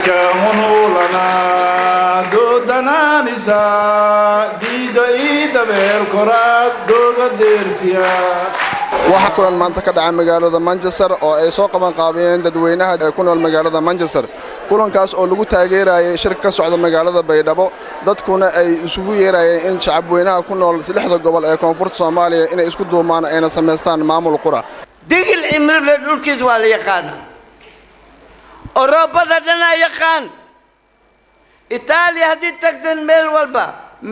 كمنولنا دودنا نساء ديد إيد بيركرات دوغ ديرسيا waxa kulan maanta ka dhacay magaalada Manchester oo ay soo qaban qaabiyeen dadweynaha ee ku nool magaalada Manchester kulankaas oo lagu taageerayay shirka ka socda magaalada Baydhabo dadkuna ay isugu yeerayeen in shacabweynaha ku nool saddexda gobol ee koonfurta Soomaaliya inay isku duumaan ayna sameystaan maamul qura digil imrida dhulkiis waa la yaqaan Orodada dana yaqaan Itaaliya hadii tagteen meel walba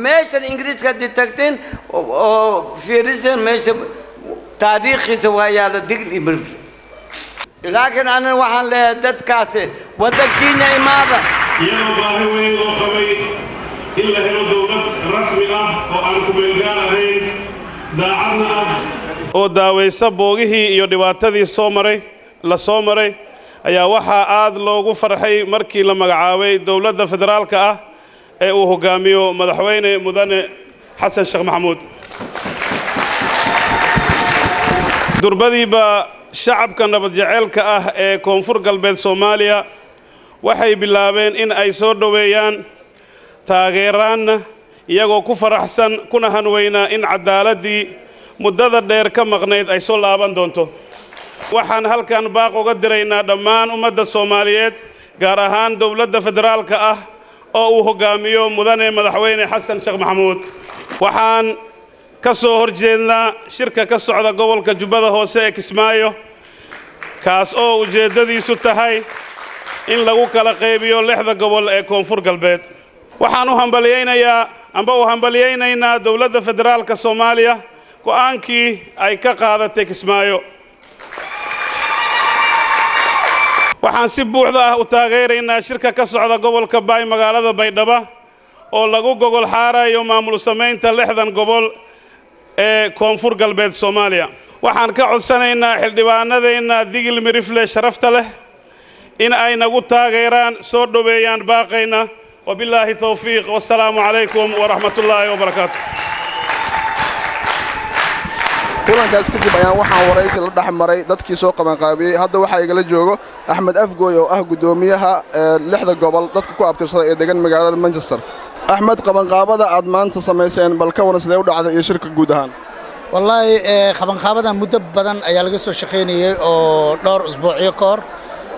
meesha Ingiriiska hadii tagteen oo fiirisan meesha taariikhi سوايا لدقل إمر لكن أنا وحن له دت كاسة ودكينا إمارة يلا باهوين وقبي إلا هلو دولة رسمية وأنكم الجارة هين داعنا oo daawaysa boogihii iyo dhibaatadii la soo maray ayaa waxa aad loogu farxay markii la magacaabay dawladda federaalka ah ee uu hogaamiyo madaxweyne mudane xasan sheekh maxamuud durbadiiba shacabka nabad jaceelka ah ee koonfur galbeed Soomaaliya waxay bilaabeen in ay soo dhaweeyaan taageeraan iyagoo ku faraxsan kuna hanweyna in cadaaladii muddada dheer ka maqnayd ay soo laaban doonto waxaan halkan baaq uga diraynaa dhammaan ummadda Soomaaliyeed gaar ahaan dawladda federaalka ah oo uu hogaamiyo mudane madaxweyne xasan sheekh maxamuud waxaan ka soo horjeednaa shirka ka socda gobolka Jubbada Hoose ee Kismaayo kaas oo ujeedadiisu tahay in lagu kala qaybiyo lixda gobol ee koonfur galbeed waxaan u hambaliyaynaynaa dawladda federaalka Soomaaliya go'aankii ay ka qaadatay Kismaayo waxaan si buuxda u taageeraynaa shirka ka socda gobolka Baay magaalada Baydhabo oo lagu gogol xaarayo maamul sameynta lixdan gobol ee koonfur galbeed Soomaaliya waxaan ka codsanaynaa xildhibaanadeena digil mirifle sharafta leh in ay nagu taageeraan soo dhaweeyaan baaqayna wabillahi tawfiiq wassalaamu alaykum wa rahmatullahi wa barakaatuh kulankaas kadib ayaan waxaan waraysi la dhaxmaray dadkii soo qaban qaabiyay hadda waxa igala joogo Axmed Afgooy oo ah gudoomiyaha lixda gobol dadka ku abtirsaday ee degan magaalada Manchester أحمد قبن قابضة أدمان تسميسين بالكون سديو دعوة يشرك جودهان والله قبن قابضة مدبّدا أيالجسو شقيني أو دور أسبوع يكور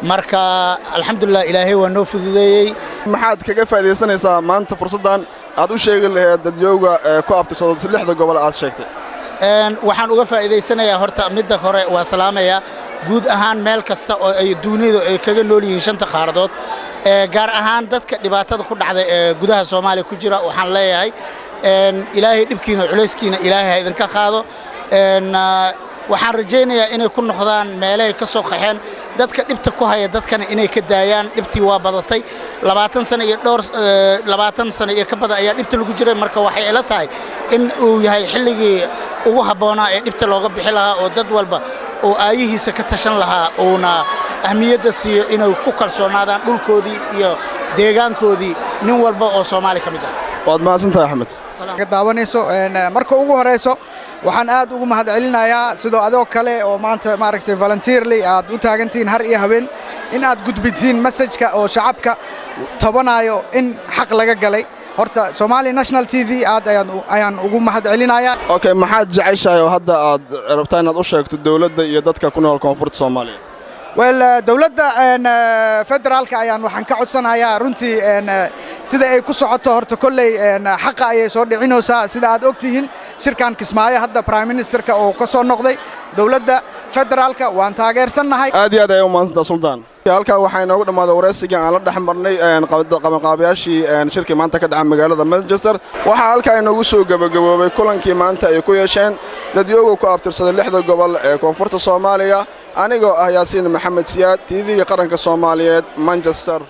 مركا الحمد لله إلهي ونوفذ ذي محاد كيف هذه السنة صار ما أنت فرصة عدو شيء اللي ديوجا كواب تصدق لحظة قبل عاد شكته waxaan uga faa'iideysanayaa horta midda hore waa salaamaya guud ahaan meel kasta oo ay duunidu ay kaga nool yihiin shanta qaaradood gaar ahaan dadka dhibaatada ku dhacday ee gudaha Soomaaliya ku jira waxaan leeyahay ilaahay dhibkiina culeyskiina ilaahay idinka qaado waxaan rajaynayaa inay ku noqdaan meelay ka soo qaxeen dadka dhibta ku haya dadkana inay ka daayaan dhibtii waa badatay 20 sano iyo dhowr 20 sano iyo ka badan ayaa dhibta lagu jiray marka waxay ila tahay in uu yahay xilligii ugu haboonaa ee dhibta looga bixi lahaa oo dad walba oo aayihiisa ka tashan lahaa oona ahmiyadda siiyo inay ku kalsoonaadaan dhulkoodii iyo deegaankoodii nin walba oo Soomaali ka mid ah waad maasantahay Axmed daawanayso marka ugu horeyso waxaan aad ugu mahad celinayaa sidoo adoo kale oo maanta maaragtay volunteerly aad u taagantiin har iyo habeen in aad gudbisiin message-ka oo shacabka tabanayo in xaq laga galay horta Somali National TV aad ayaan ugu mahad celinayaa okay maxaad jeceshahay oo hadda aad rabtaa inaad u sheegto dawladda iyo dadka ku nool koonfurta Soomaaliya dawladda federaalka ayaan waxaan ka codsanayaa runtii sida ay ku socoto horta kolley xaqa ay soo dhicinaysaa sida aad ogtihiin shirkan Kismaayo hadda prime ministerka oo ka soo noqday dawladda federaalka waan taageersanahay aad iyo aad ay u maasantaa Sultan halka waxay noogu dhamaaday waraysiga aan la dhaxmarnay qaban qaabiyaashii shirkii maanta ka dhacay magaalada Manchester waxa halka ay noogu soo gabagaboobay kulankii maanta ay ku yeesheen dadyoga ku abtirsaday lixda gobol ee koonfurta Soomaaliya anigoo ah Yaasiin Maxamed Siyaad TV qaranka Soomaaliyeed Manchester